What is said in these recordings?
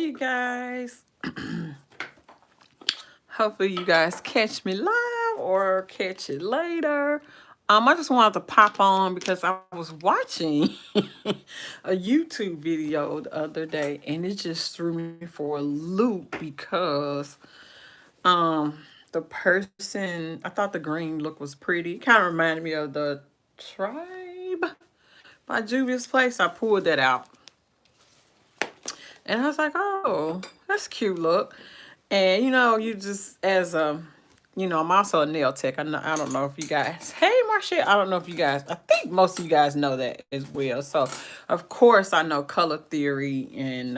Hey, you guys. Hopefully you guys catch me live or catch it later. I just wanted to pop on because I was watching a YouTube video the other day and it just threw me for a loop because the person, I thought the green look was pretty. It kind of reminded me of the Tribe by Juvia's Place. I pulled that out. And I was like, oh, that's a cute look. And, you just, as a, I'm also a nail tech. I don't know if you guys, hey, Marcia, I don't know if you guys, I think most of you guys know that as well. So, of course, I know color theory and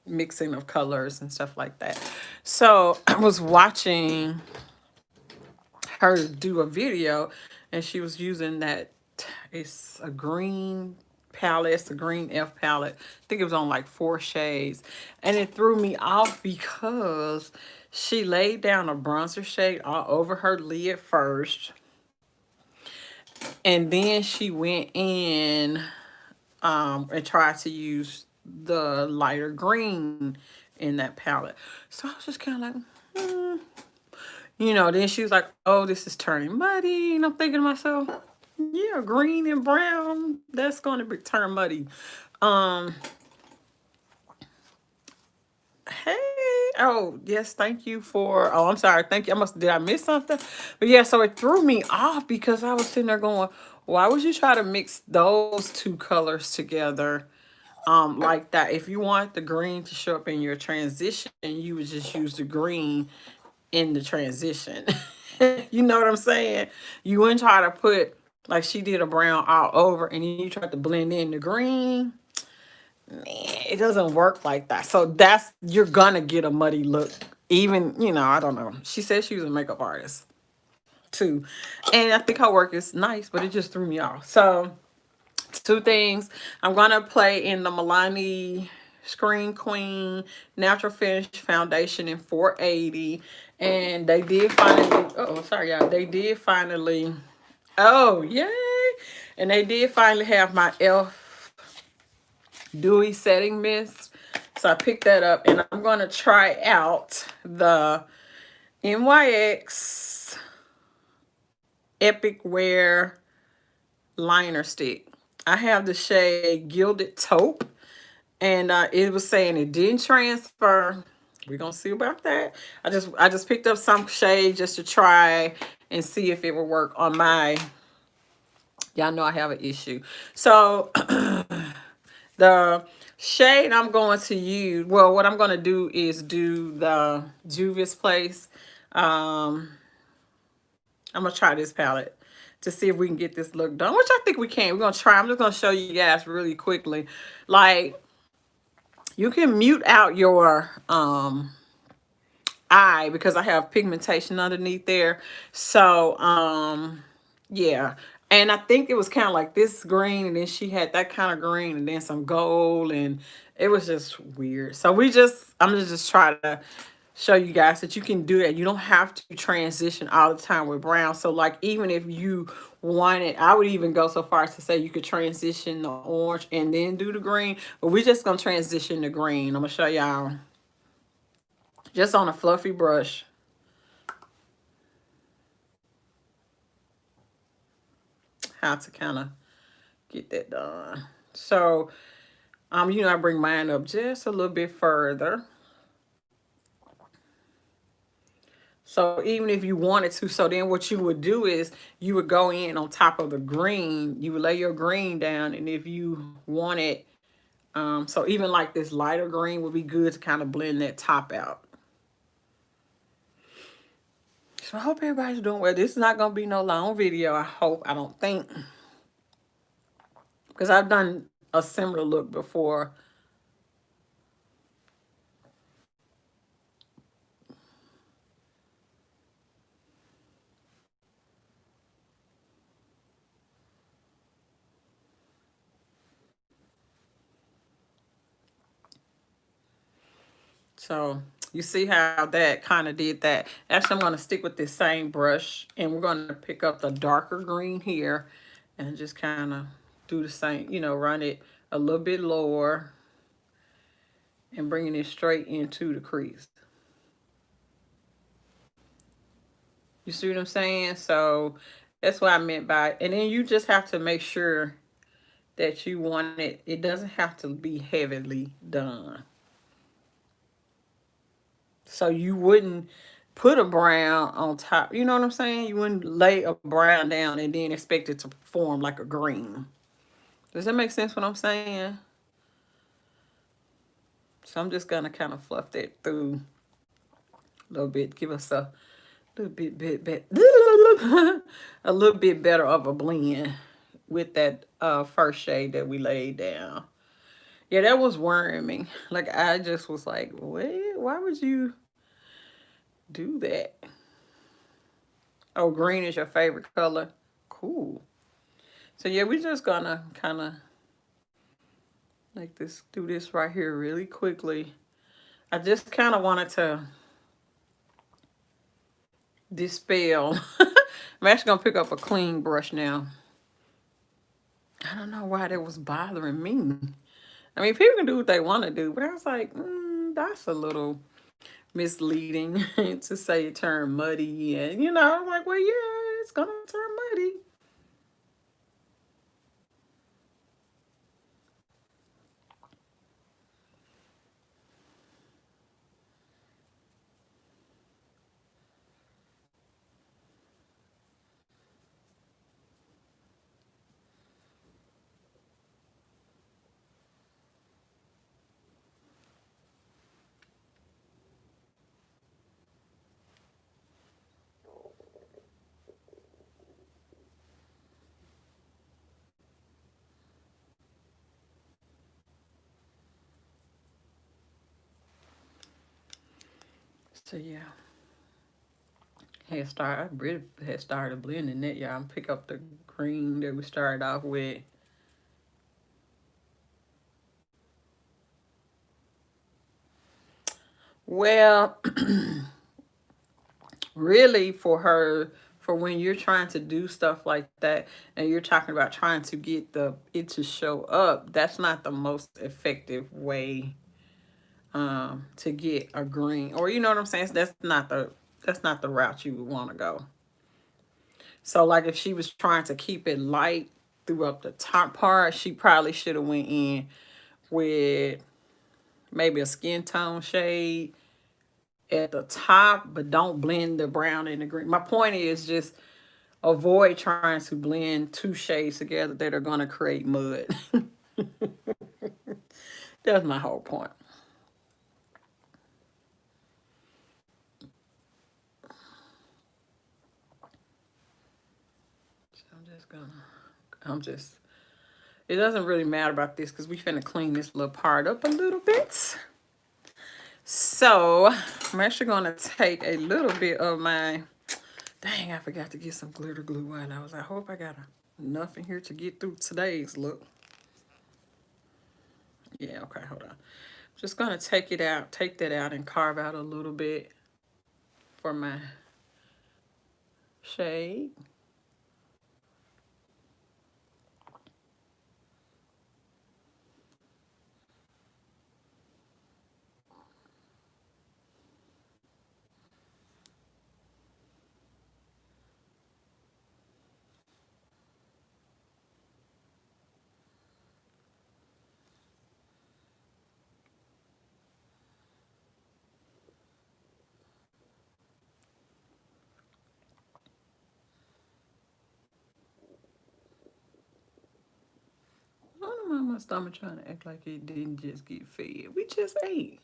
mixing of colors and stuff like that. So, I was watching her do a video and she was using that, it's a green palette. It's a green F palette. I think it was on like 4 shades. And it threw me off because she laid down a bronzer shade all over her lid first. And then she went in and tried to use the lighter green in that palette. So I was just kind of like, then she was like, oh, this is turning muddy. And I'm thinking to myself, yeah, green and brown, that's going to be turn muddy. Hey, oh, yes, thank you for, oh, I'm sorry, thank you. Did I miss something? But yeah, so it threw me off because I was sitting there going, why would you try to mix those two colors together like that? If you want the green to show up in your transition, you would just use the green in the transition. You know what I'm saying? You wouldn't try to put, like she did a brown all over and then you tried to blend in the green. Man, it doesn't work like that. So you're gonna get a muddy look. Even, I don't know. She said she was a makeup artist too. And I think her work is nice, but it just threw me off. So 2 things. I'm gonna play in the Milani Screen Queen Natural Finish Foundation in 480. And they did finally, oh, sorry, y'all. They did finally, oh, yay. And they did finally have my e.l.f. Dewy Setting Mist. So I picked that up and I'm going to try out the NYX Epic Wear Liner Stick. I have the shade Gilded Taupe and it was saying it didn't transfer. We're going to see about that. I just picked up some shade just to try and see if it would work on my, y'all know I have an issue. So the shade I'm going to use, well, what I'm going to do is do the Juvia's Place. I'm going to try this palette to see if we can get this look done, which I think we can. We're going to try. I'm just going to show you guys really quickly. Like, you can mute out your eye because I have pigmentation underneath there. So, yeah. And I think it was kind of like this green, and then she had that kind of green, and then some gold, and it was just weird. So I'm gonna just try to show you guys that you can do that. You don't have to transition all the time with brown. So like, even if you wanted, I would even go so far as to say you could transition the orange and then do the green, but we're just gonna transition the green. I'm gonna show y'all just on a fluffy brush. How to kind of get that done. So, I bring mine up just a little bit further. So even if you wanted to, so then what you would do is you would go in on top of the green, you would lay your green down, and if you wanted, so even like this lighter green would be good to kind of blend that top out. So I hope everybody's doing well. This is not going to be no long video, I don't think. Because I've done a similar look before. So you see how that kind of did that. Actually, I'm going to stick with this same brush, and we're going to pick up the darker green here and just kind of do the same, run it a little bit lower and bringing it straight into the crease. You see what I'm saying? So that's what I meant by it. And then you just have to make sure that you want it. It doesn't have to be heavily done. So you wouldn't put a brown on top. You know what I'm saying? You wouldn't lay a brown down and then expect it to form like a green. Does that make sense what I'm saying? So I'm just going to kind of fluff that through a little bit. Give us a little bit a little bit better of a blend with that first shade that we laid down. Yeah, that was worrying me. Like, I just was like, wait, why would you do that? Oh, green is your favorite color? Cool. So, yeah, we're just gonna kind of like this, do this right here really quickly. I just kind of wanted to dispel. I'm actually gonna pick up a clean brush now. I don't know why that was bothering me. I mean, people can do what they want to do, but I was like, that's a little misleading to say it turned muddy. And, you know, I'm like, well, yeah, it's going to turn muddy. So, yeah. I really had started blending it. Y'all pick up the green that we started off with. Well, really for when you're trying to do stuff like that and you're talking about trying to get it to show up, that's not the most effective way to get a green, or you know what I'm saying. That's not the route you would want to go. So like if she was trying to keep it light through up the top part, she probably should have went in with maybe a skin tone shade at the top, but don't blend the brown and the green. My point is just avoid trying to blend two shades together that are going to create mud. That's my whole point. So I'm just, it doesn't really matter about this because we finna clean this little part up a little bit. So I'm actually going to take a little bit of my, dang, I forgot to get some glitter glue on. I hope I got enough in here to get through today's look. Yeah, okay, hold on. Just going to take that out and carve out a little bit for my shade. I don't know why my stomach trying to act like it didn't just get fed. We just ate.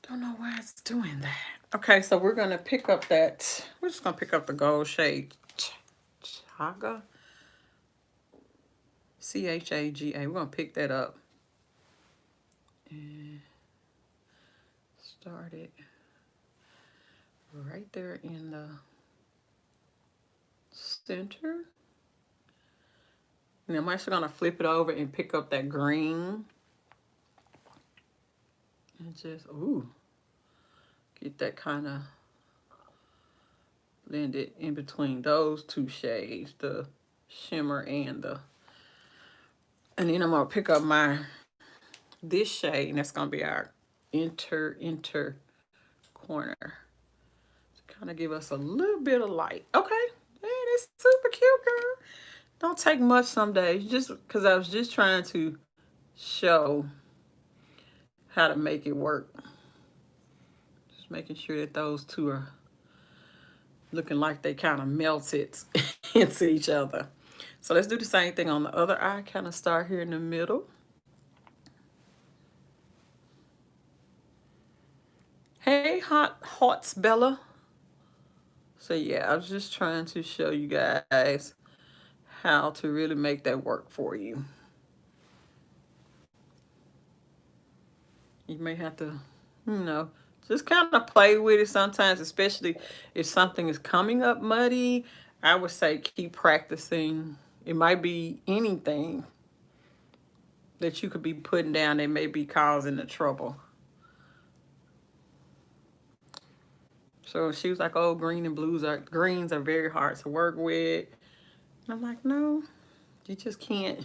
Don't know why it's doing that. Okay, so we're gonna pick up we're just gonna pick up the gold shade Chaga. Chaga. We're gonna pick that up and start it right there in the center. And I'm actually gonna flip it over and pick up that green. And just, get that kind of blended in between those two shades, the shimmer and then I'm gonna pick up my this shade, and that's gonna be our inter corner to kind of give us a little bit of light. Okay, man, it's super cute, girl. Don't take much some days, just because I was just trying to show how to make it work. Just making sure that those two are looking like they kind of melted into each other. So let's do the same thing on the other eye. Kind of start here in the middle. Hey, Hots Bella. So yeah, I was just trying to show you guys how to really make that work for you. You may have to, just kind of play with it sometimes, especially if something is coming up muddy. I would say keep practicing. It might be anything that you could be putting down that may be causing the trouble. So she was like, oh, greens are very hard to work with. And I'm like, no, you just can't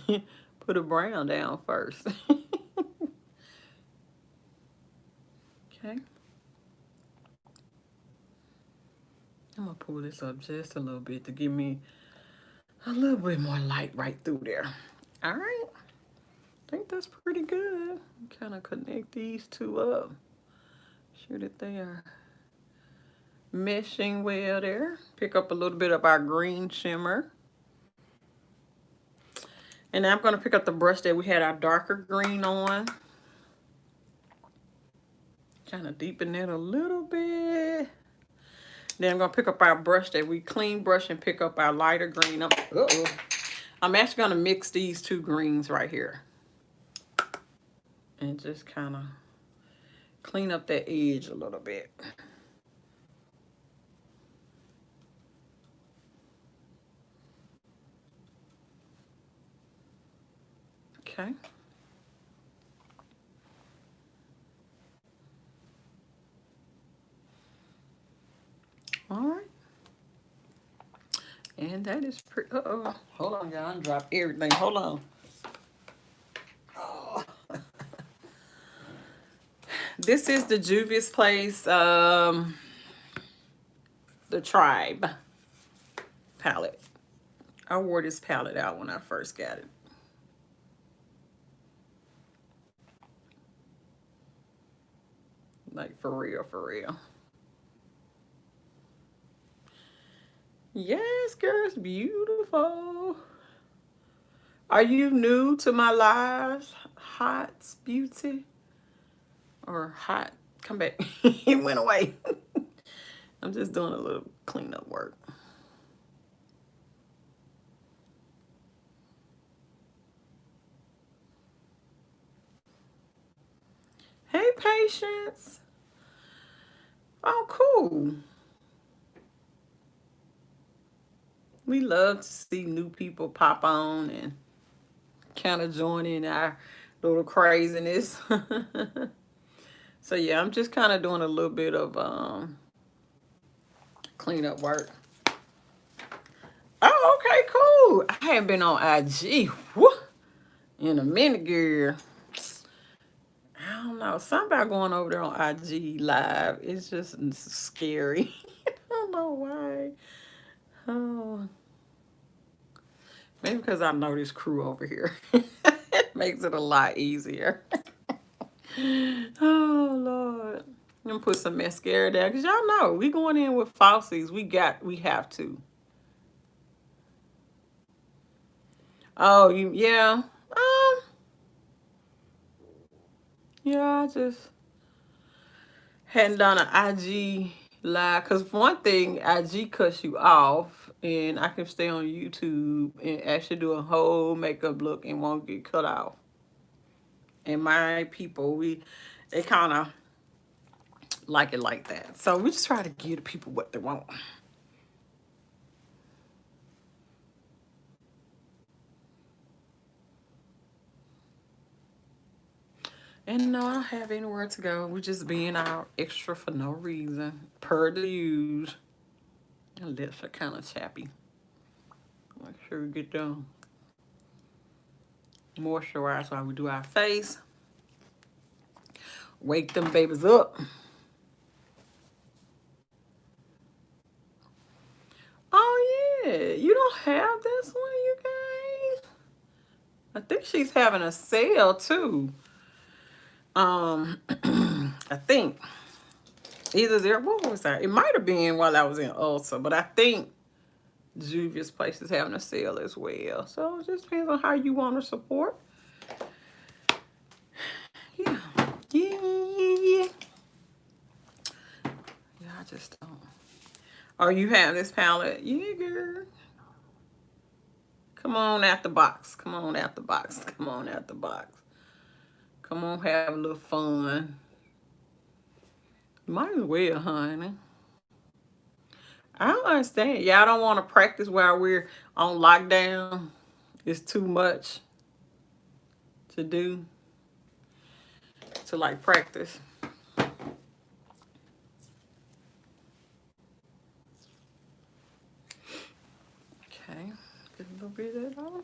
put a brown down first. Okay. I'm gonna pull this up just a little bit to give me a little bit more light right through there. All right. I think that's pretty good. Kind of connect these two up. Sure that they are meshing well there. Pick up a little bit of our green shimmer. And now I'm going to pick up the brush that we had our darker green on. Kind of deepen it a little bit. Then I'm going to pick up our brush that we clean brush and pick up our lighter green. I'm actually going to mix these two greens right here. And just kind of clean up that edge a little bit. Okay. All right. And that is pretty. Uh-oh. Hold on, y'all. I dropped everything. Hold on. Oh. This is the Juvia's Place, the Tribe palette. I wore this palette out when I first got it. Like, for real, for real. Yes, girl, it's beautiful. Are you new to my lives, Hot Beauty? Or Hot, come back. It went away. I'm just doing a little cleanup work. Hey, Patience. Oh, cool. We love to see new people pop on and kind of join in our little craziness. So yeah, I'm just kind of doing a little bit of cleanup work. Oh, okay, cool. I haven't been on IG in a minute, girl. I don't know. Something about going over there on IG live. It's just scary. I don't know why. Oh. Maybe because I know this crew over here. It makes it a lot easier. Oh, Lord. I'm going to put some mascara down. Because y'all know, we going in with falsies. We have to. Oh, yeah. Yeah, I just hadn't done an IG live. Because one thing, IG cuts you off. And I can stay on YouTube and actually do a whole makeup look and won't get cut off. And my people, they kind of like it like that. So we just try to give the people what they want. And no, I don't have anywhere to go. We're just being out extra for no reason. Per the use. My lips are kind of chappy. Make sure we get them moisturized while we do our face. Wake them babies up. Oh yeah, you don't have this one, you guys. I think she's having a sale too. I think either there. What was that? It might have been while I was in Ulta, but I think Juvia's place is having a sale as well. So it just depends on how you want to support. Yeah, yeah. Yeah, I just don't. Oh, you have this palette? Yeah, girl. Come on out the box. Come on out the box. Come on out the box. Come on, have a little fun. Might as well, honey. I don't understand. Y'all don't want to practice while we're on lockdown. It's too much to do to like practice. Okay, get a little bit of that on.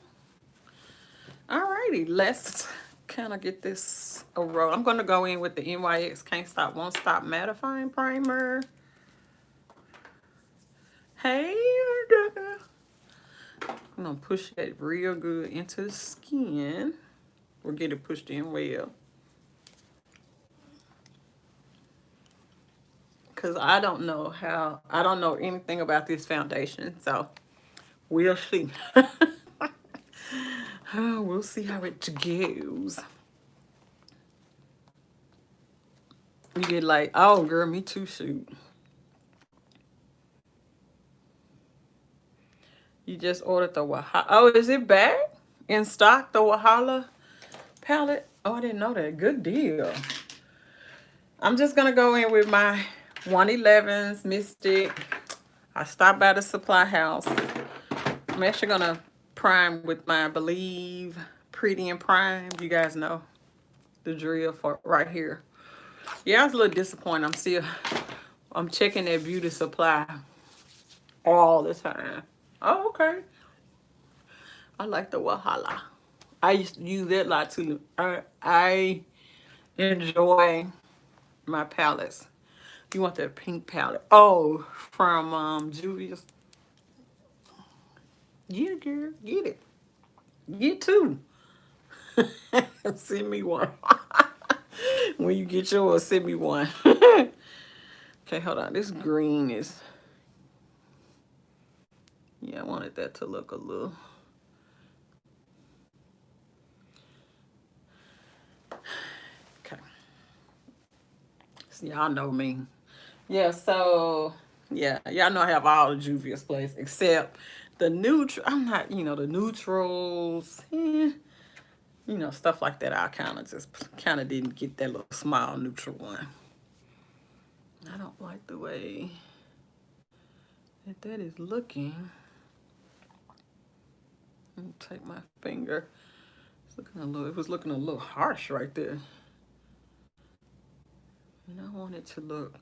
Alrighty, let's kind of get this a roll. I'm going to go in with the NYX Can't Stop, Won't Stop Mattifying Primer. Hey, I'm going to push that real good into the skin. Or get it pushed in well. Because I don't know anything about this foundation. So, we'll see. Oh, we'll see how it goes. You get like, oh, girl, me too, shoot. You just ordered the Wahala. Oh, is it back in stock, the Wahala palette? Oh, I didn't know that. Good deal. I'm just going to go in with my 111s Mystic. I stopped by the supply house. I'm actually going to prime with my Believe Pretty and Prime. You guys know the drill for right here. Yeah, I was a little disappointed. I'm checking that beauty supply all the time. Oh, okay. I like the Wahala. I used to use that a lot too. I enjoy my palettes. You want that pink palette? Oh, from Juvia's. Yeah, girl, get it. Get two. Send me one. When you get yours, send me one. Okay, hold on. This green is. Yeah, I wanted that to look a little. Okay. So y'all know me. Yeah, so yeah, y'all know I have all the Juvia's place except the neutral. I'm not, the neutrals. Stuff like that. I kind of didn't get that little small neutral one. I don't like the way that is looking. Let me take my finger. It was looking a little harsh right there. And I want it to look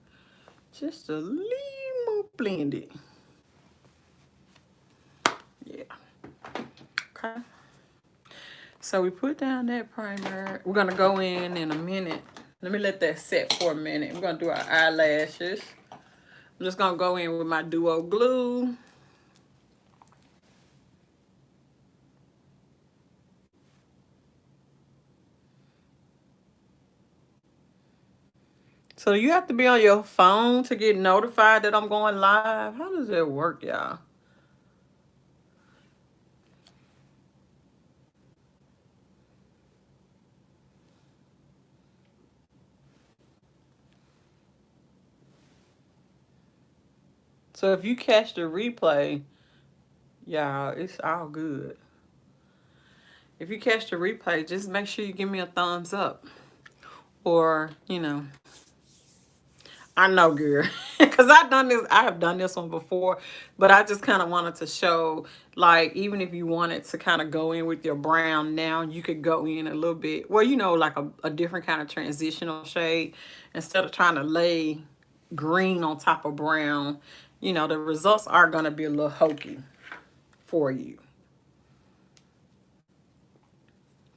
just a little more blended. Yeah. Okay. So we put down that primer. We're going to go in a minute. Let me let that set for a minute. We're going to do our eyelashes. I'm just going to go in with my Duo Glue. So you have to be on your phone to get notified that I'm going live. How does that work, y'all? So if you catch the replay, y'all, it's all good. If you catch the replay, just make sure you give me a thumbs up. Or, I know, girl, because I have done this one before, but I just kind of wanted to show, like, even if you wanted to kind of go in with your brown now, you could go in a little bit, well, like a different kind of transitional shade, instead of trying to lay green on top of brown. The results are going to be a little hokey for you.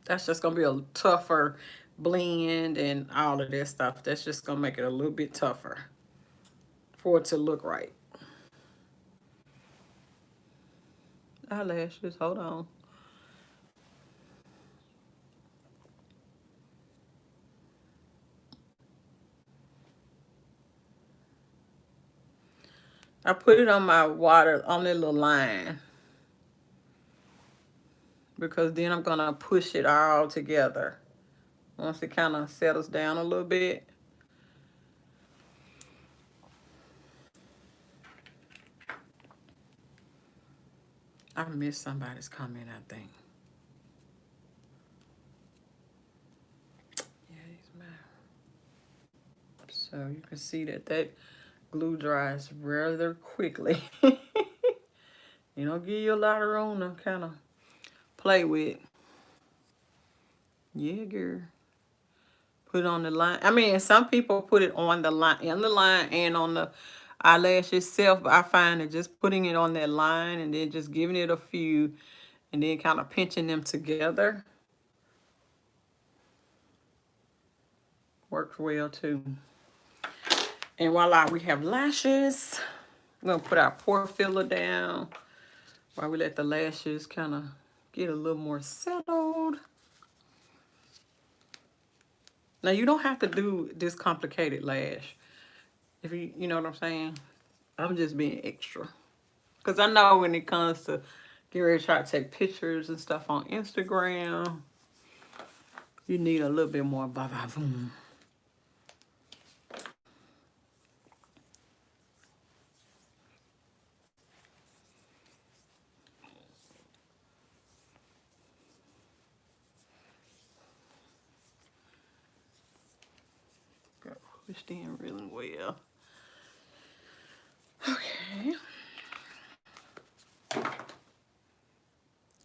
That's just going to be a tougher blend and all of that stuff. That's just gonna make it a little bit tougher for it to look right. Eyelashes, hold on. I put it on my water on that little line because then I'm gonna push it all together once it kind of settles down a little bit. I missed somebody's comment, I think. Yeah, he's mad. So you can see that that glue dries rather quickly. You know, give you a lot of room to kind of play with. Yeah, girl. Put it on the line. I mean, some people put it on the line and on the eyelash itself, but I find that just putting it on that line and then just giving it a few and then kind of pinching them together works well too. And voila, we have lashes. We're gonna put our pore filler down while we let the lashes kind of get a little more settled. Now you don't have to do this complicated lash. If you know what I'm saying? I'm just being extra. Because I know when it comes to get ready to try to take pictures and stuff on Instagram, you need a little bit more ba-ba-boom. Got pushed in really well. Okay.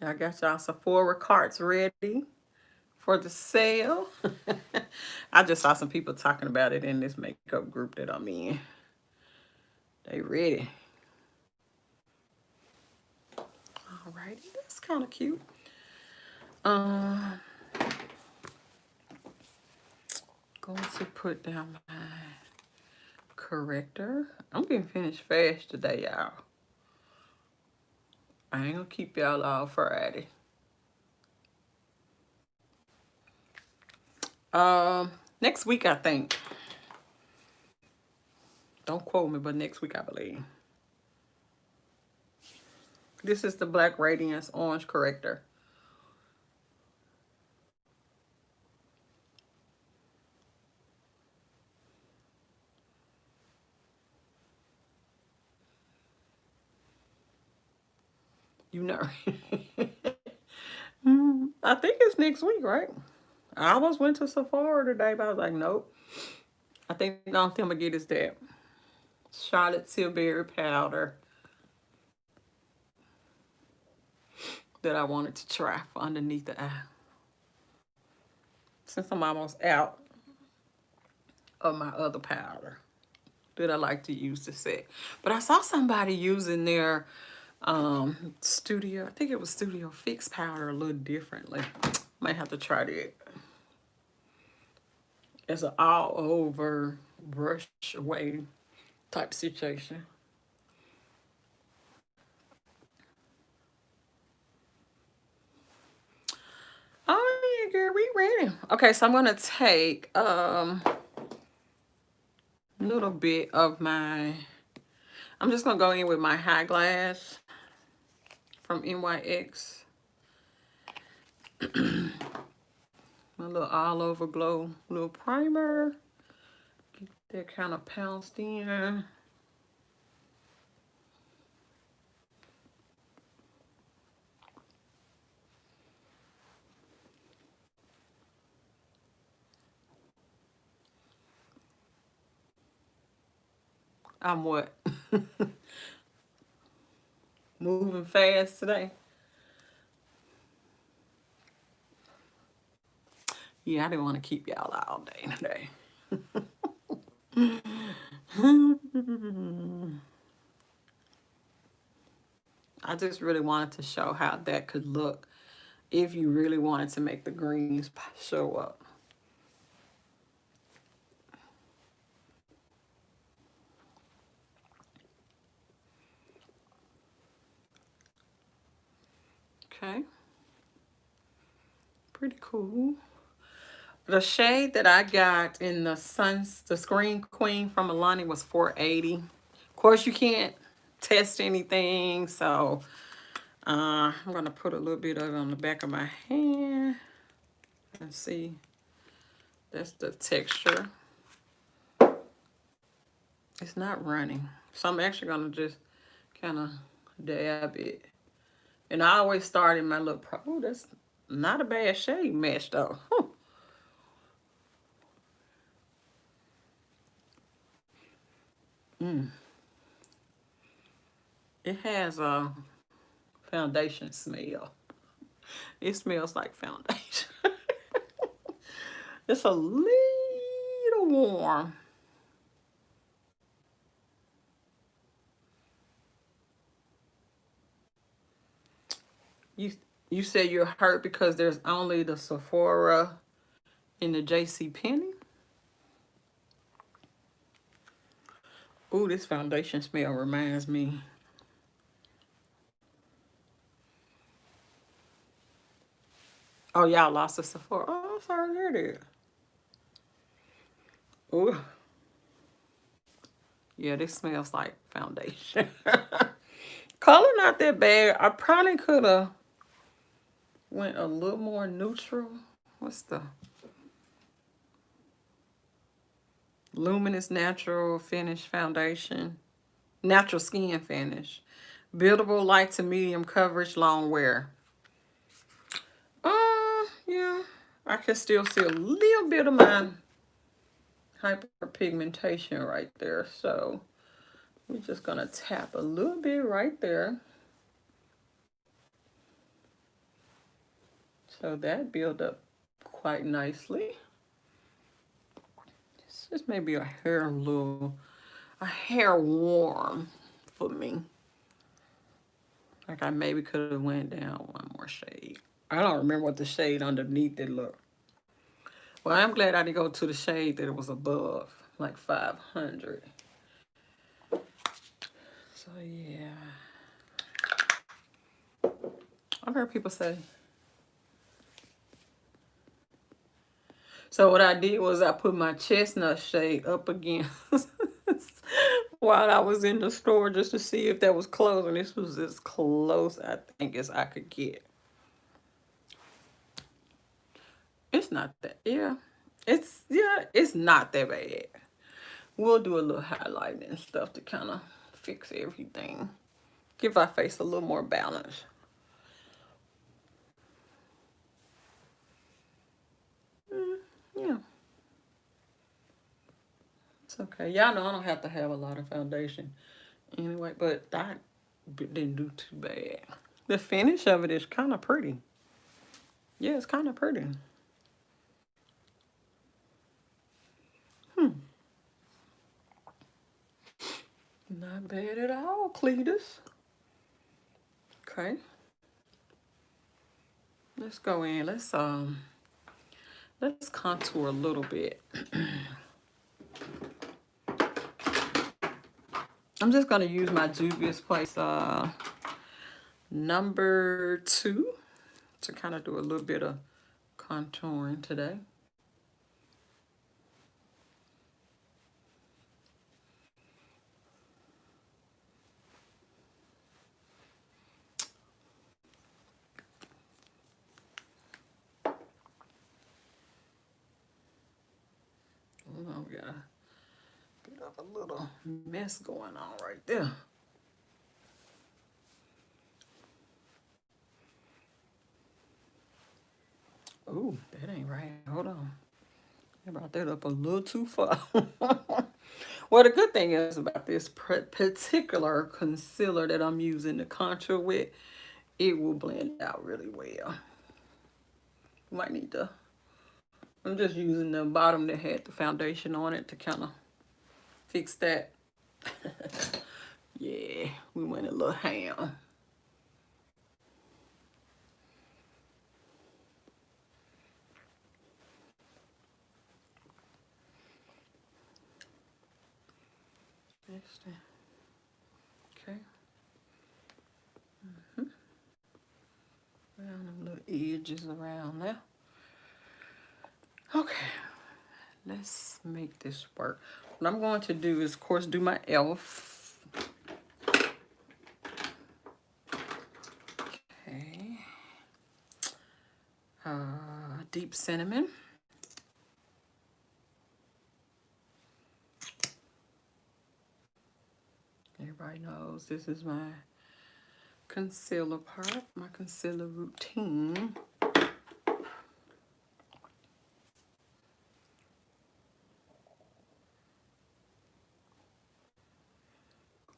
I got y'all Sephora carts ready for the sale. I just saw some people talking about it in this makeup group that I'm in. They ready. Alrighty, that's kind of cute. Going to put down my corrector. I'm getting finished fast today, y'all. I ain't gonna keep y'all all Friday. Next week, I think. Don't quote me, but next week, I believe. This is the Black Radiance Orange Corrector. You know. I think it's next week, right? I almost went to Sephora today, but I was like, nope. I think the only thing I'm going to get is that Charlotte Tilbury powder that I wanted to try for underneath the eye. Since I'm almost out of my other powder that I like to use to set. But I saw somebody using their Studio, I think it was Studio Fix powder a little differently. Might have to try that. It's an all over brush away type situation. Oh yeah, girl, we ready. Okay, so I'm gonna take a little bit of my, I'm just gonna go in with my high glass from NYX. My little all over glow little primer. Get that kind of pounced in. I'm what? Moving fast today. Yeah, I didn't want to keep y'all all day today. I just really wanted to show how that could look if you really wanted to make the greens show up. Okay. Pretty cool. The shade that I got in the Screen Queen from Milani was 480. Of course, you can't test anything, so I'm gonna put a little bit of it on the back of my hand and see. That's the texture. It's not running, so I'm actually gonna just kind of dab it. And I always start in my little oh, that's not a bad shade match though. It has a foundation smell. It smells like foundation. It's a little warm. You you say you're hurt because there's only the Sephora and the JC Penney? Ooh, this foundation smell reminds me. Oh, y'all lost the Sephora. Oh, I'm sorry to hear that. Ooh. Yeah, this smells like foundation. Color not that bad. I probably could have went a little more neutral. What's the Luminous Natural Finish Foundation? Natural Skin Finish. Buildable light to medium coverage, long wear. Yeah. I can still see a little bit of my hyperpigmentation right there. So we're just gonna tap a little bit right there. So that build up quite nicely. This may be a hair warm for me. Like I maybe could have went down one more shade. I don't remember what the shade underneath it looked. Well, I'm glad I didn't go to the shade that it was above, like 500. So yeah. I've heard people say. So what I did was I put my chestnut shade up against while I was in the store just to see if that was close. And this was as close, I think, as I could get. It's not that, yeah. It's not that bad. We'll do a little highlighting and stuff to kind of fix everything. Give our face a little more balance. Yeah. It's okay. Y'all know I don't have to have a lot of foundation anyway, but that didn't do too bad. The finish of it is kind of pretty. Yeah, it's kind of pretty. Not bad at all, Cletus. Okay. Let's go in. Let's contour a little bit. I'm just gonna use my Juvia's Place number 2 to kind of do a little bit of contouring today. Oh, we got a bit of a little mess going on right there. Ooh, that ain't right. Hold on. I brought that up a little too far. Well, the good thing is about this particular concealer that I'm using to contour with, it will blend out really well. Might need to, I'm just using the bottom that had the foundation on it to kind of fix that. Yeah, we went a little ham. Okay. edges around there. Okay, let's make this work. What I'm going to do is, of course, do my elf. Okay. Deep cinnamon. Everybody knows this is my concealer part, my concealer routine.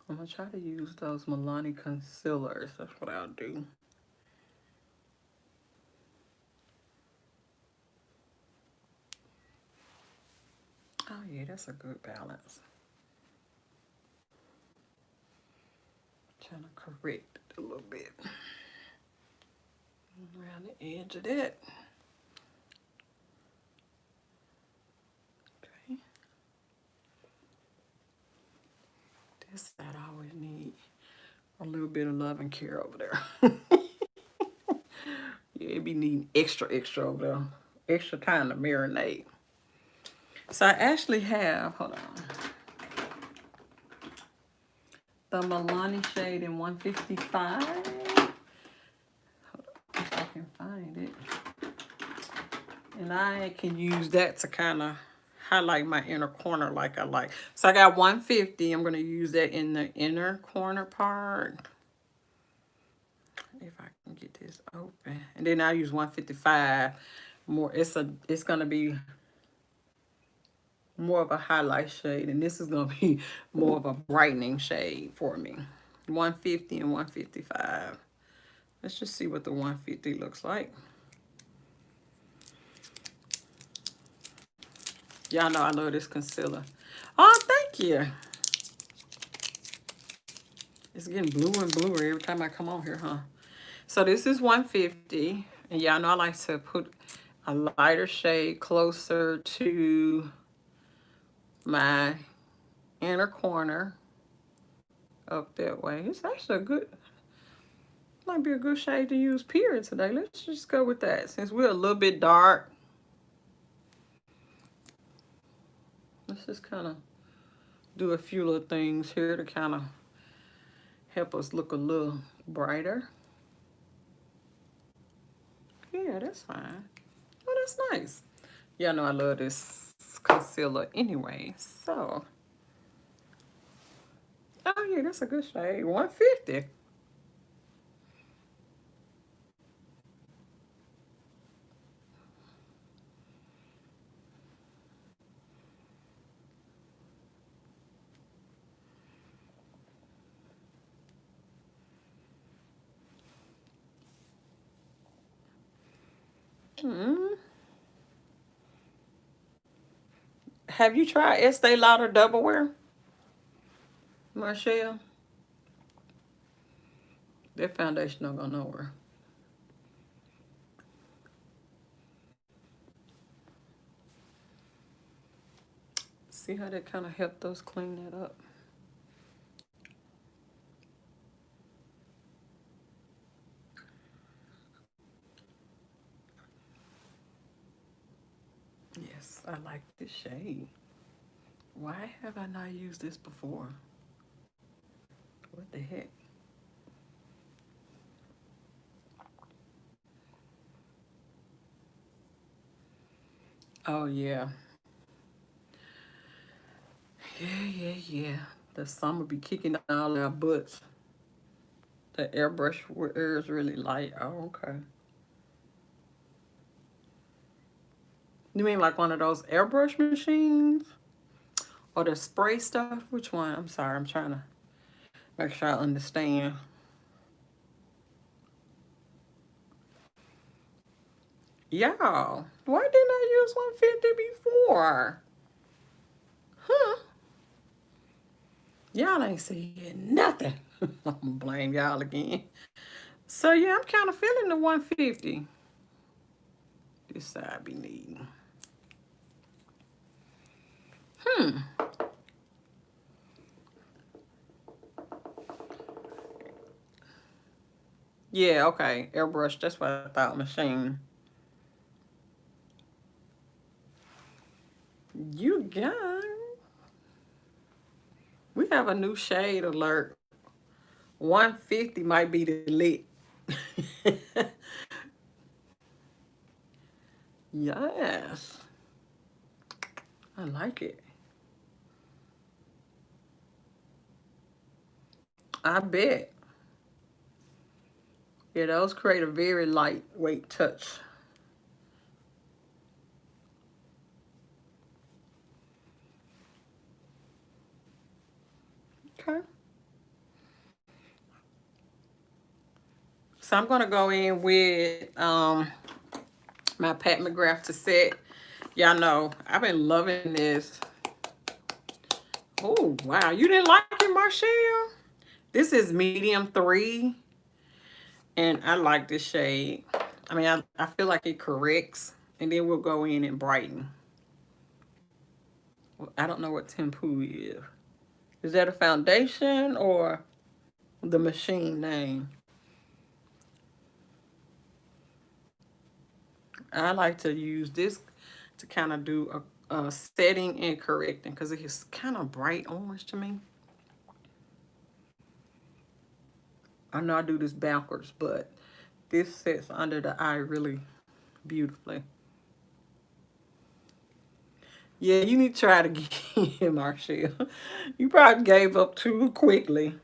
I'm going to try to use those Milani concealers. That's what I'll do. Oh, yeah, that's a good balance. Trying to correct it a little bit. Around the edge of that. Okay. This side I always need a little bit of love and care over there. Yeah, it be needing extra over there. Extra time to marinate. So I actually have, hold on, the Milani shade in 155. Hold on, if I can find it. And I can use that to kind of highlight my inner corner like I like. So I got 150. I'm going to use that in the inner corner part. If I can get this open. And then I'll use 155. More, it's going to be more of a highlight shade, and this is going to be more of a brightening shade for me. 150 and 155. Let's just see what the 150 looks like. Y'all know I love this concealer. Oh, thank you. It's getting bluer and bluer every time I come on here, huh? So this is 150, and y'all know I like to put a lighter shade closer to my inner corner up that way. It's actually a good, might be a good shade to use period today. Let's just go with that. Since we're a little bit dark, let's just kind of do a few little things here to kind of help us look a little brighter. Yeah, that's fine. Oh, that's nice. Y'all know I love this concealer anyway, so. Oh yeah, that's a good shade. 150. Have you tried Estee Lauder Double Wear, Marshall? Their foundation don't go nowhere. See how that kind of helped us clean that up? Yes, I like this shade. Why have I not used this before? What the heck? Oh, yeah. Yeah. The summer be kicking all our butts. The airbrush air is really light. Oh, okay. You mean like one of those airbrush machines? Or the spray stuff? Which one? I'm sorry, I'm trying to make sure I understand. Y'all, why didn't I use 150 before? Huh? Y'all ain't saying nothing. I'm gonna blame y'all again. So yeah, I'm kind of feeling the 150. This side be needing. Yeah, okay. Airbrush. That's what I thought. Machine. You got. We have a new shade alert. 150 might be the lit. Yes. I like it. I bet. Yeah, those create a very lightweight touch. Okay. So I'm gonna go in with my Pat McGrath to set. Y'all know I've been loving this. Oh wow, you didn't like it, Marshall? This is medium 3, and I like this shade. I mean, I feel like it corrects, and then we'll go in and brighten. I don't know what Tempu is. Is that a foundation or the machine name? I like to use this to kind of do a setting and correcting because it's kind of bright orange to me. I know I do this backwards, but this sets under the eye really beautifully. Yeah, you need to try it again, Marshall. You probably gave up too quickly.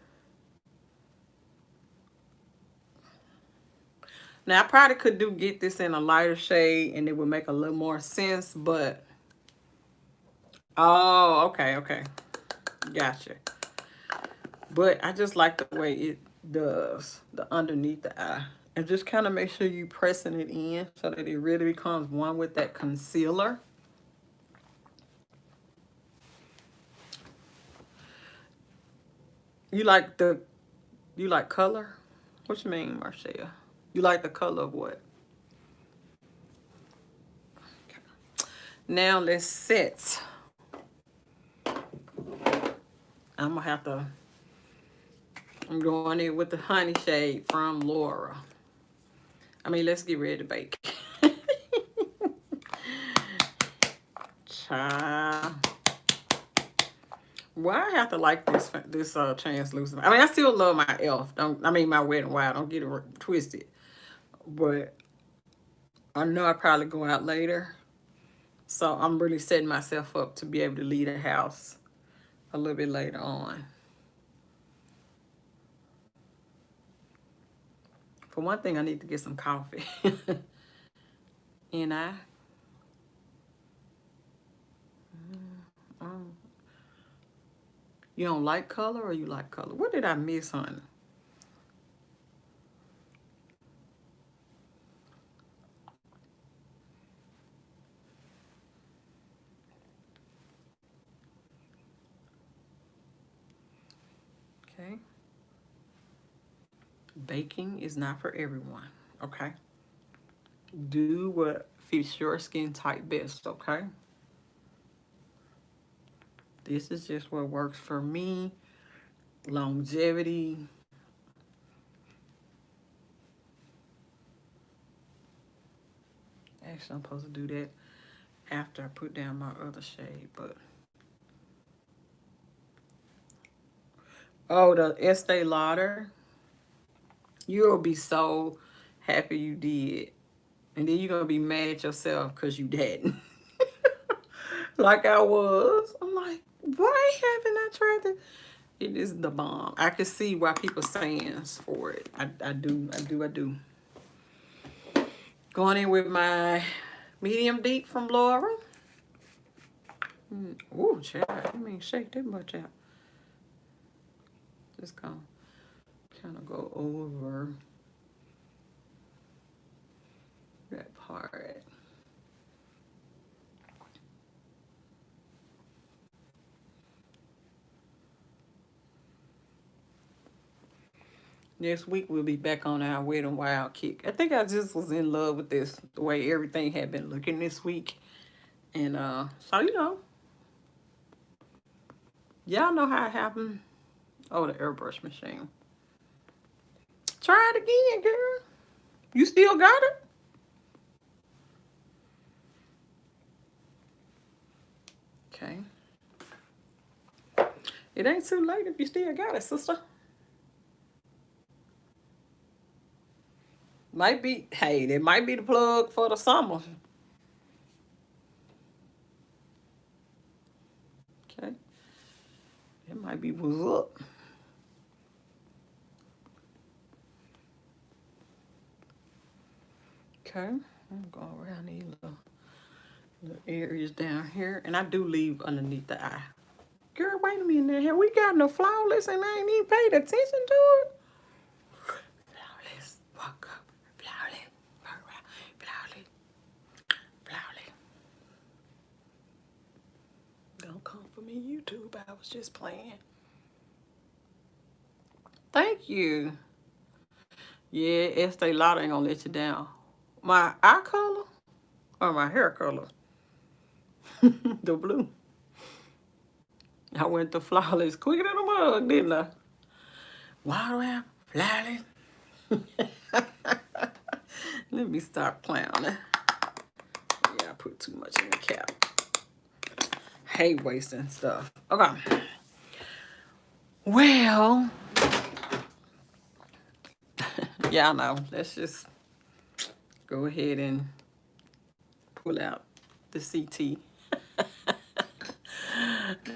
Now, I probably could get this in a lighter shade and it would make a little more sense, but... Oh, okay, okay. Gotcha. But I just like the way it does the underneath the eye. And just kind of make sure you pressing it in so that it really becomes one with that concealer. You like color? What you mean, Marcia? You like the color of what? Now let's set. I'm gonna have to. I'm going in with the honey shade from Laura. I mean, let's get ready to bake. Child. Why I have to like this translucent? I mean, I still love my elf. My Wet n Wild. Don't get it twisted. But I know I probably go out later. So I'm really setting myself up to be able to leave the house a little bit later on. For one thing, I need to get some coffee. And you don't like color or you like color? What did I miss, honey? Okay. Baking is not for everyone, okay? Do what fits your skin type best, okay? This is just what works for me. Longevity. Actually, I'm supposed to do that after I put down my other shade, but... Oh, the Estee Lauder. You'll be so happy you did. And then you're going to be mad at yourself because you didn't. Like I was. I'm like, why haven't I tried that? It is the bomb. I can see why people stands for it. I do. Going in with my medium deep from Laura. Ooh, child. I mean, shake that much out. Just gonna kind of go over that part. Next week, we'll be back on our Wet n Wild kick. I think I just was in love with this, the way everything had been looking this week. And so, y'all know how it happened. Oh, the airbrush machine. Try it again, girl. You still got it? Okay. It ain't too late if you still got it, sister. Might be, hey, that might be the plug for the summer. Okay. It might be what's up. Okay. I'm going around these little areas down here. And I do leave underneath the eye. Girl, wait a minute. Have we gotten a flawless and I ain't even paid attention to it? Flawless. Walk up. Flawless. Flawless. Flawless. Don't come for me, YouTube. I was just playing. Thank you. Yeah, Estee Lauder ain't gonna let you down. My eye color or my hair color? The blue. I went to flawless quicker than a mug, didn't I? Water around, flawless. Let me stop clowning. Yeah, I put too much in the cap. Hate wasting stuff. Okay. Well, yeah, I know. Let's just go ahead and pull out the CT.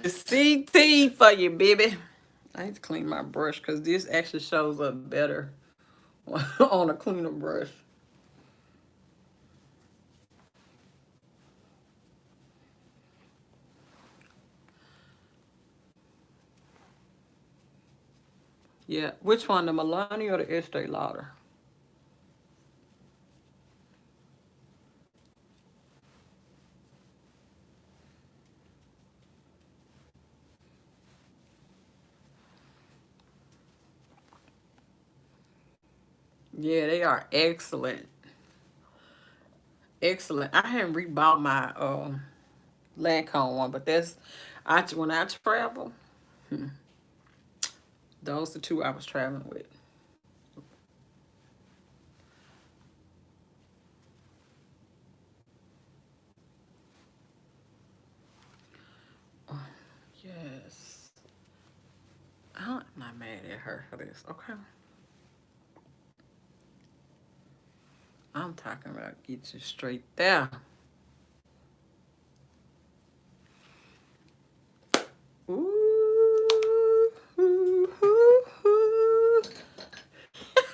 The CT for you, baby. I need to clean my brush because this actually shows up better on a cleaner brush. Yeah, which one, the Milani or the Estee Lauder? Yeah, they are excellent. Excellent. I haven't rebought my Lancome one, but that's when I travel. Those are the two I was traveling with. Yes. I'm not mad at her for this. Okay. I'm talking about get you straight there. Ooh, ooh, ooh, ooh.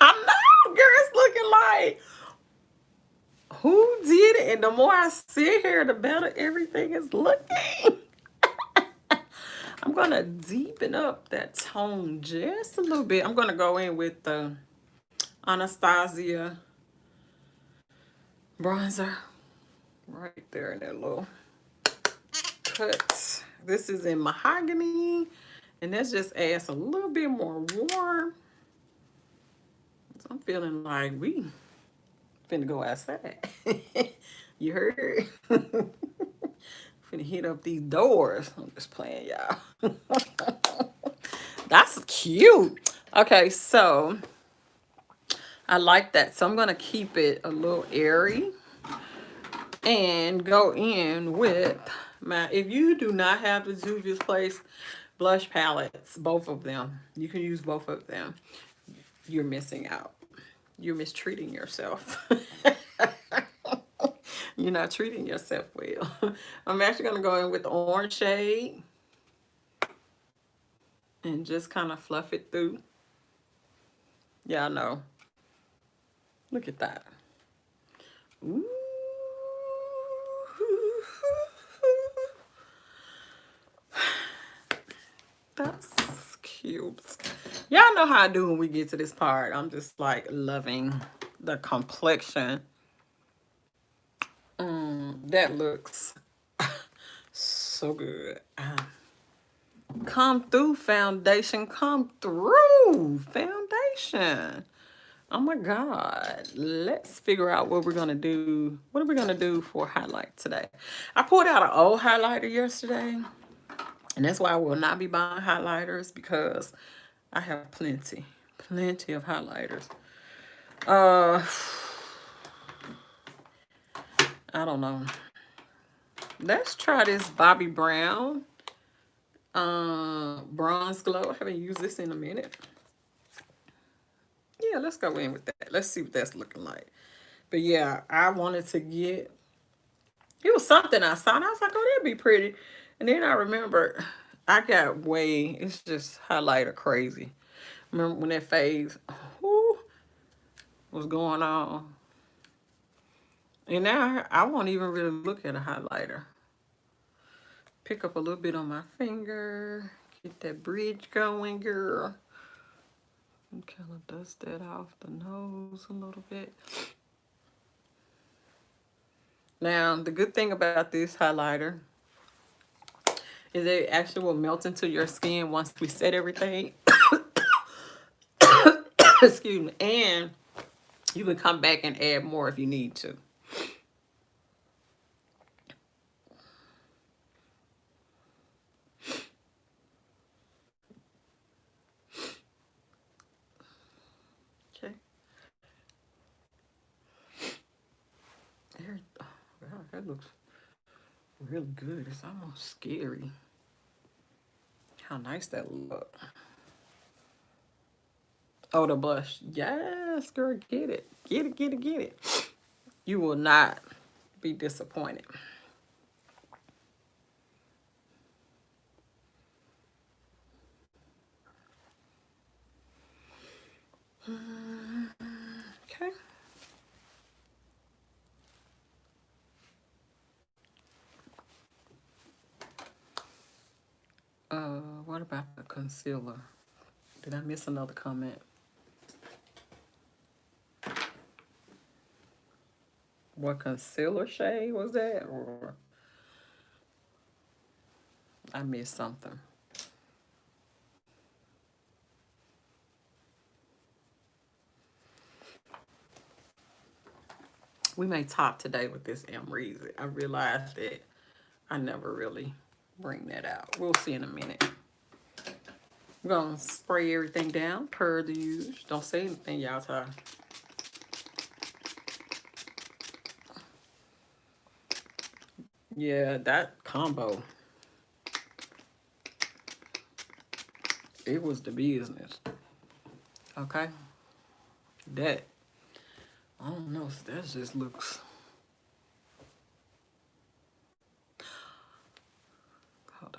I know, girl. It's looking like who did it? And the more I sit here, the better everything is looking. I'm gonna deepen up that tone just a little bit. I'm gonna go in with the Anastasia bronzer right there in that little cut. This is in mahogany, and that just adds a little bit more warm. So I'm feeling like we finna go outside. You heard? Finna hit up these doors. I'm just playing, y'all. That's cute. Okay, so I like that. So I'm gonna keep it a little airy and go in with my, if you do not have the Juvia's Place blush palettes, both of them, you can use both of them, you're missing out. You're mistreating yourself. You're not treating yourself well. I'm actually going to go in with the orange shade and just kind of fluff it through. Yeah, I know. Look at that. Ooh. That's cute. Y'all know how I do when we get to this part. I'm just like loving the complexion. That looks so good. Come through, foundation. Come through, foundation. Oh my God. Let's figure out what we're going to do. What are we going to do for highlight today? I pulled out an old highlighter yesterday. And that's why I will not be buying highlighters because I have plenty of highlighters. Uh, I don't know. Let's try this Bobbi Brown bronze glow. I haven't used this in a minute. Yeah, let's go in with that. Let's see what that's looking like. But yeah, I wanted to get, it was something I saw and I was like, oh, that'd be pretty. And then I remember I got way, it's just highlighter crazy. Remember when that phase was going on? And now I won't even really look at a highlighter. Pick up a little bit on my finger. Get that bridge going, girl. And kind of dust that off the nose a little bit. Now, the good thing about this highlighter is it actually will melt into your skin once we set everything. Excuse me. And you can come back and add more if you need to. Okay. There, oh God, that looks really good. It's almost scary. How nice that look. Oh, the blush. Yes, girl, get it. Get it, get it, get it. You will not be disappointed. Okay. What about the concealer? Did I miss another comment? What concealer shade was that? Or I missed something. We may top today with this Amrezy. I realized that I never really bring that out. We'll see in a minute. We're going to spray everything down per the usual. Don't say anything, y'all. Time. Yeah, that combo. It was the business. Okay? That, I don't know. That just looks... Hold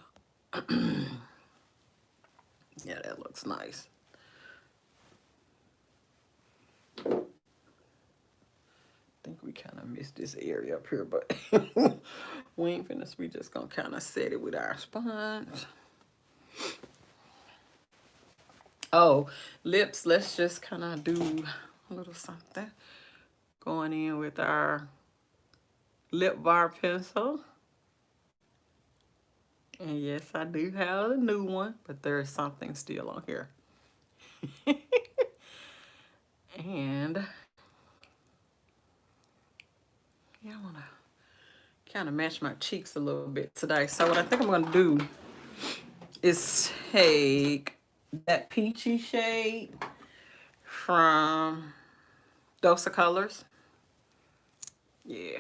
on. Yeah, that looks nice. I think we kind of missed this area up here, but we ain't finished. We just gonna kind of set it with our sponge. Oh, lips. Let's just kind of do a little something. Going in with our lip bar pencil. And yes, I do have a new one, but there is something still on here. And yeah, I want to kind of match my cheeks a little bit today. So what I think I'm going to do is take that peachy shade from Dose of Colors. Yeah.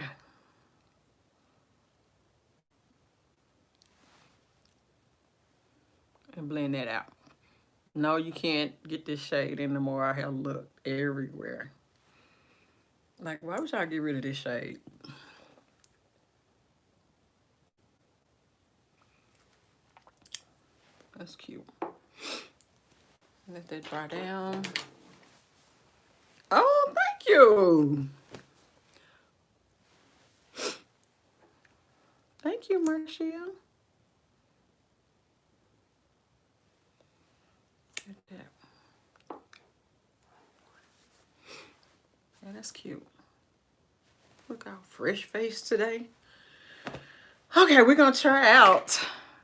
And blend that out. No, you can't get this shade anymore. I have looked everywhere. Like, why would y'all get rid of this shade? That's cute. Let that dry down. Oh, thank you. Thank you, Marcia. Yeah, that's cute. Look how fresh faced today. Okay, we're gonna try out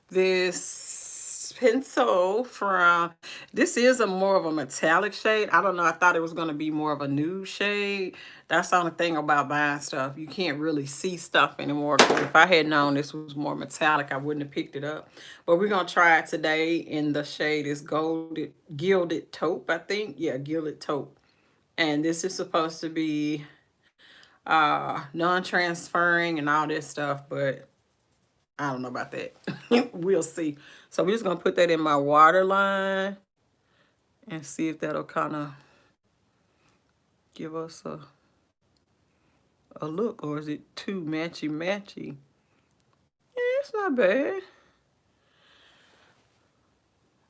this pencil from, this is a more of a metallic shade. I don't know, I thought it was gonna be more of a nude shade. That's the only thing about buying stuff. You can't really see stuff anymore. If I had known this was more metallic, I wouldn't have picked it up. But we're gonna try it today, and the shade is gilded taupe, I think. Yeah, gilded taupe. And this is supposed to be non-transferring and all this stuff, but I don't know about that. We'll see. So we're just gonna put that in my waterline and see if that'll kind of give us a look, or is it too matchy? Yeah, it's not bad.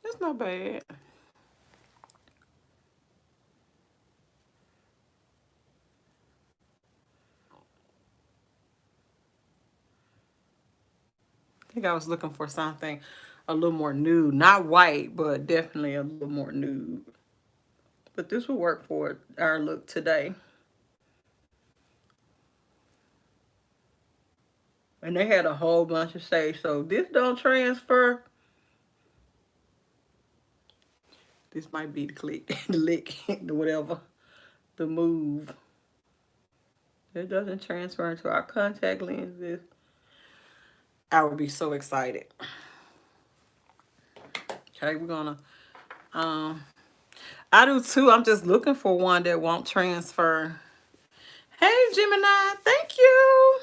It's not bad. I think I was looking for something a little more nude. Not white, but definitely a little more nude. But this will work for our look today. And they had a whole bunch of shades. So this don't transfer. This might be the click, the lick, the whatever, the move. It doesn't transfer into our contact lenses. I would be so excited. Okay, we're gonna I do too. I'm just looking for one that won't transfer. Hey Gemini, thank you.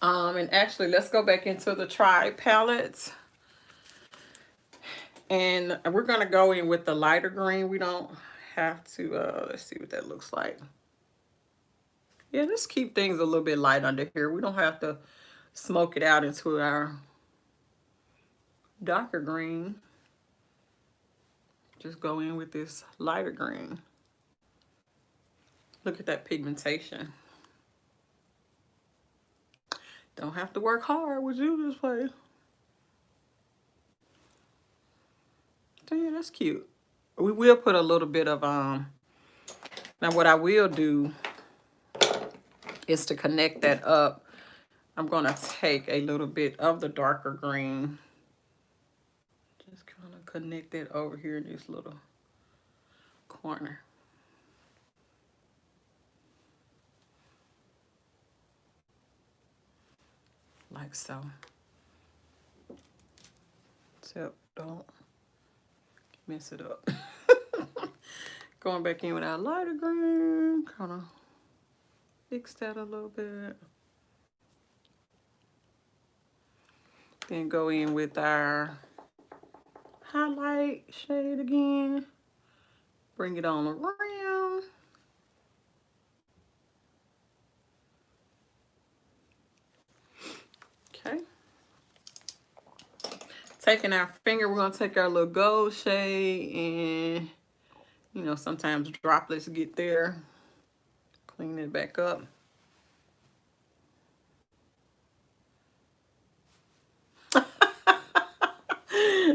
And actually let's go back into the Tribe palettes. And we're gonna go in with the lighter green. We don't have to let's see what that looks like. Yeah, let's keep things a little bit light under here. We don't have to smoke it out into our darker green. Just go in with this lighter green. Look at that pigmentation. Don't have to work hard with you this way. So yeah, that's cute. We will put a little bit of now what I will do is to connect that up. I'm gonna take a little bit of the darker green. Just kind of connect that over here in this little corner. Like so. So don't mess it up. Going back in with our lighter green, kind of fix that a little bit. Then go in with our highlight shade again. Bring it on around. Okay. Taking our finger, we're going to take our little gold shade and, you know, sometimes droplets get there. Clean it back up.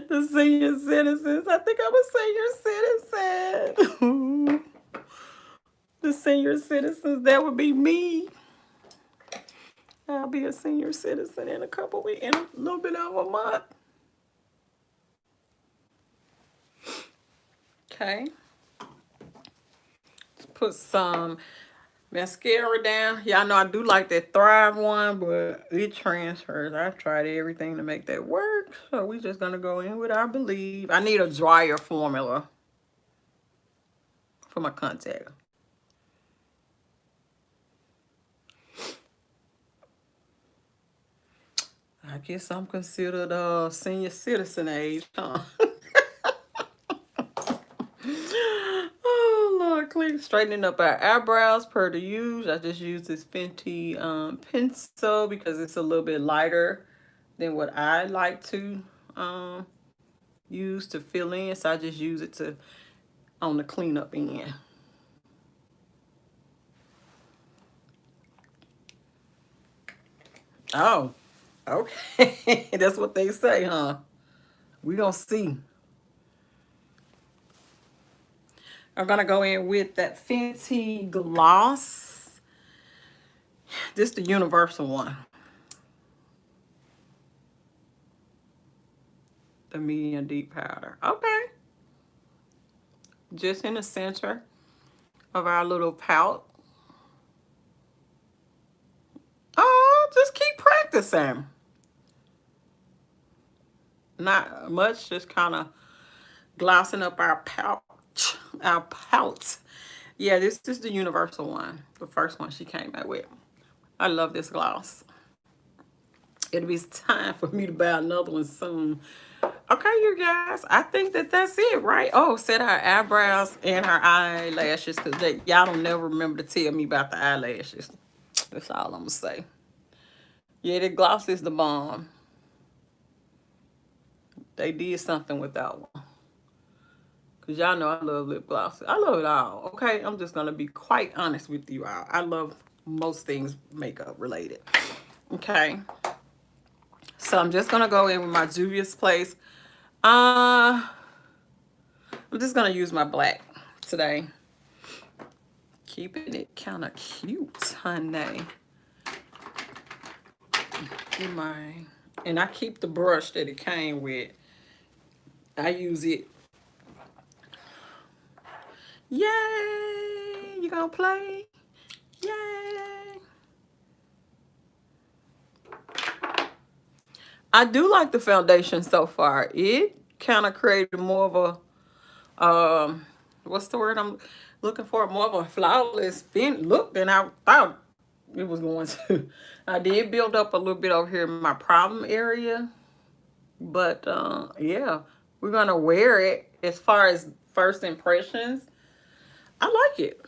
The senior citizens. I think I'm a senior citizen. The senior citizens, that would be me. I'll be a senior citizen in a couple weeks, in a little bit over a month. Okay. Let's put some mascara down. Y'all know I do like that Thrive one, but it transfers. I've tried everything to make that work. So we just gonna go in with our Believe. I need a drier formula for my contact. I guess I'm considered a senior citizen age, huh? Oh, Lord, clean. Straightening up our eyebrows per the use. I just use this Fenty pencil because it's a little bit lighter than what I like to use to fill in. So I just use it to on the cleanup end. Oh, okay. That's what they say, huh? We gonna see. I'm gonna go in with that Fenty gloss. This is the universal one. The medium deep powder. Okay. Just in the center of our little pout. Oh, just keep practicing. Not much, just kind of Glossing up our pouch, our pout. Yeah, this is the universal one, the first one she came out with. I love this gloss. It'll be time for me to buy another one soon. Okay, you guys, I think that that's it, right? Oh, set her eyebrows and her eyelashes, because y'all don't never remember to tell me about the eyelashes. That's all I'm going to say. Yeah, the gloss is the bomb. They did something with that one. Because y'all know I love lip gloss. I love it all, okay? I'm just going to be quite honest with you all. I love most things makeup related. Okay. So I'm just going to go in with my Juvia's Place. I'm just going to use my black today. Keeping it kind of cute, honey. And I keep the brush that it came with. I use it. Yay! You gonna play? Yay! I do like the foundation so far. It kind of created more of a, what's the word I'm looking for? More of a flawless look than I thought it was going to. I did build up a little bit over here in my problem area. But yeah, we're gonna wear it. As far as first impressions, I like it.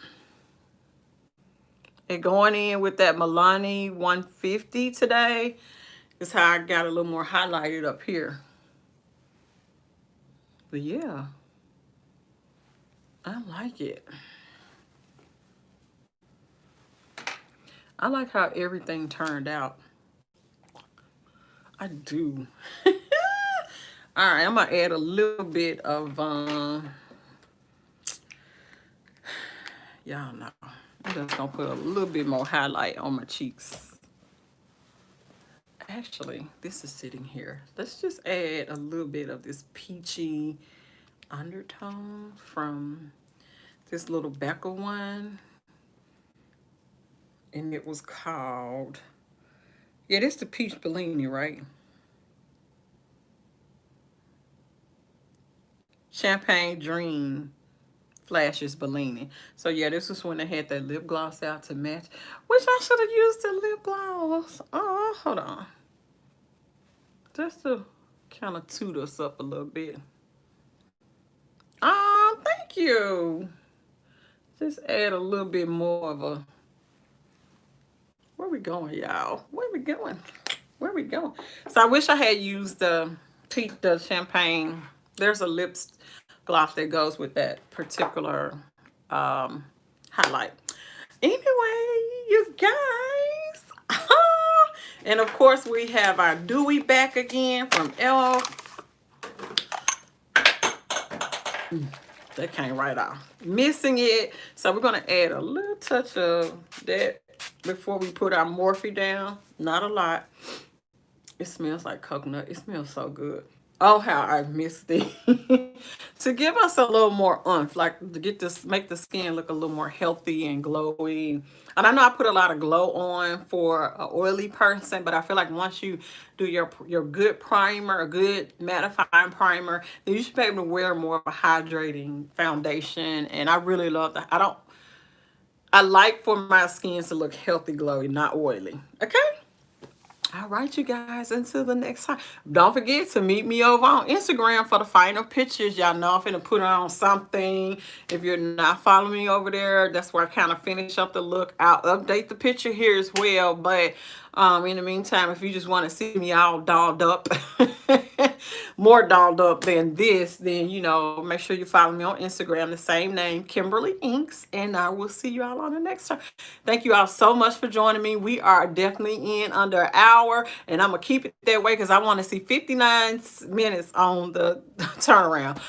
And going in with that Milani 150 today is how I got a little more highlighted up here. But yeah, I like it. I like how everything turned out. I do. All right, I'm gonna add a little bit of y'all know. I'm just gonna put a little bit more highlight on my cheeks. Actually, this is sitting here. Let's just add a little bit of this peachy undertone from this little Becca one. And it was called, yeah, this is the Peach Bellini, right? Champagne Dream Flashes Bellini. So yeah, this was when they had that lip gloss out to match. Wish I should have used the lip gloss. Oh, hold on. Just to kind of toot us up a little bit. Oh, thank you. Just add a little bit more of a, where we going, y'all? Where we going? Where we going? So I wish I had used the champagne. There's a lip gloss that goes with that particular highlight. Anyway, you guys. And of course, we have our dewy back again from Elf. That came right off. Missing it. So we're going to add a little touch of that before we put our Morphe down. Not a lot. It smells like coconut. It smells so good. Oh, how I missed it. To give us a little more oomph, like to get this, make the skin look a little more healthy and glowy. And I know I put a lot of glow on for an oily person, but I feel like once you do your good primer, a good mattifying primer, then you should be able to wear more of a hydrating foundation. And I really love that. I like for my skin to look healthy, glowy, not oily. Okay? All right, you guys, until the next time. Don't forget to meet me over on Instagram for the final pictures. Y'all know I'm finna put on something. If you're not following me over there, that's where I kind of finish up the look. I'll update the picture here as well. But in the meantime, if you just want to see me all dolled up, more dolled up than this, then, you know, make sure you follow me on Instagram, the same name, Kimberly Inks, and I will see you all on the next time. Thank you all so much for joining me. We are definitely in under an hour, and I'm going to keep it that way because I want to see 59 minutes on the turnaround.